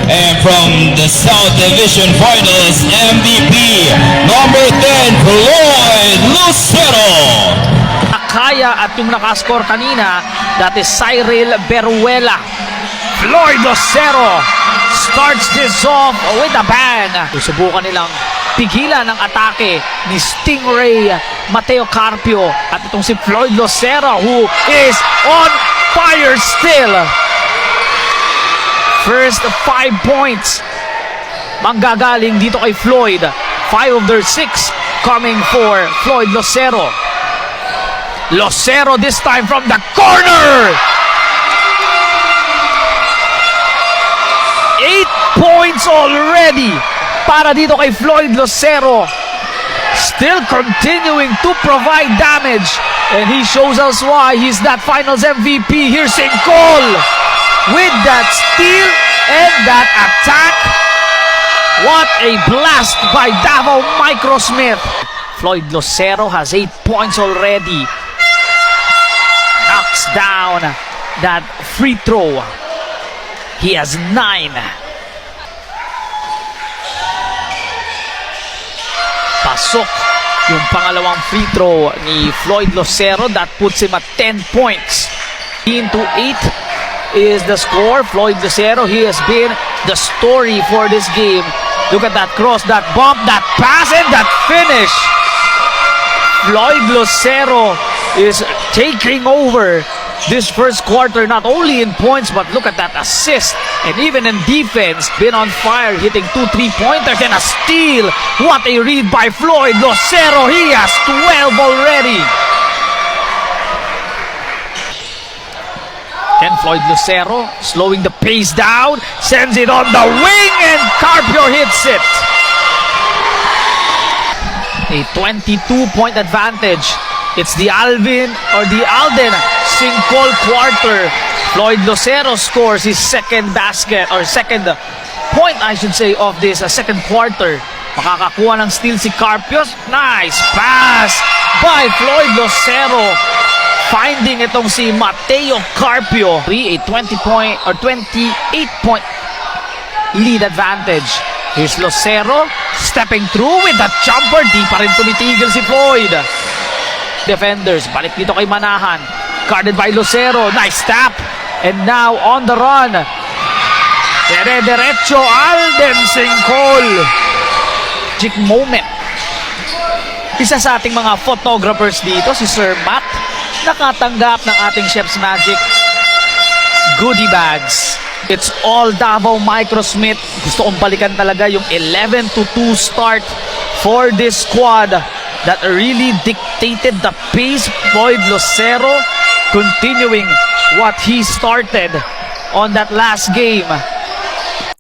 And from the South Division Finals, MVP number 10, Floyd Lucero. Kaya at yung nakascore kanina, that is Cyril Beruela. Floyd Lucero starts this off with a bang. Susubukan nilang pigilan ang atake ni Stingray Mateo Carpio. At itong si Floyd Lucero who is on fire still. First 5 points manggagaling dito kay Floyd. 5 of their 6 coming for Floyd Lucero. Lucero this time from the corner. 8 points already para dito kay Floyd Lucero. Still continuing to provide damage. And he shows us why he's that finals MVP. Here's Sincol with that steal and that attack. What a blast by Davao Microsmith. Floyd Lucero has 8 points already. Knocks down that free throw. He has 9. Pasok yung pangalawang free throw ni Floyd Lucero. That puts him at 10 points. 8 is the score. Floyd Lucero, he has been the story for this game. Look at that cross, that bump, that pass, and that finish. Floyd Lucero is taking over this first quarter, not only in points, but look at that assist. And even in defense, been on fire, hitting 2 3-pointers and a steal. What a read by Floyd Lucero. He has 12 already. Then Floyd Lucero slowing the pace down, sends it on the wing, and Carpio hits it. A 22-point advantage. It's the Alden Sincol quarter. Floyd Lucero scores his second basket, or second point I should say, of this second quarter. Makakakuha ng steal si Carpios. Nice pass by Floyd Lucero. Finding itong si Mateo Carpio. A 20-point or 28-point lead advantage. Here's Lucero stepping through with that jumper. Di pa rin tumitigil si Floyd. Defenders, balik dito kay Manahan. Guarded by Lucero. Nice tap. And now on the run. Derecho Alden Sincol. Magic moment. Isa sa ating mga photographers dito, si Sir Matt, nakatanggap ng ating Chef's Magic goodie bags. It's all Davao Microsmith. Gusto kong balikan talaga yung 11-2 start for this squad that really dictated the pace. Floyd Lucero continuing what he started on that last game.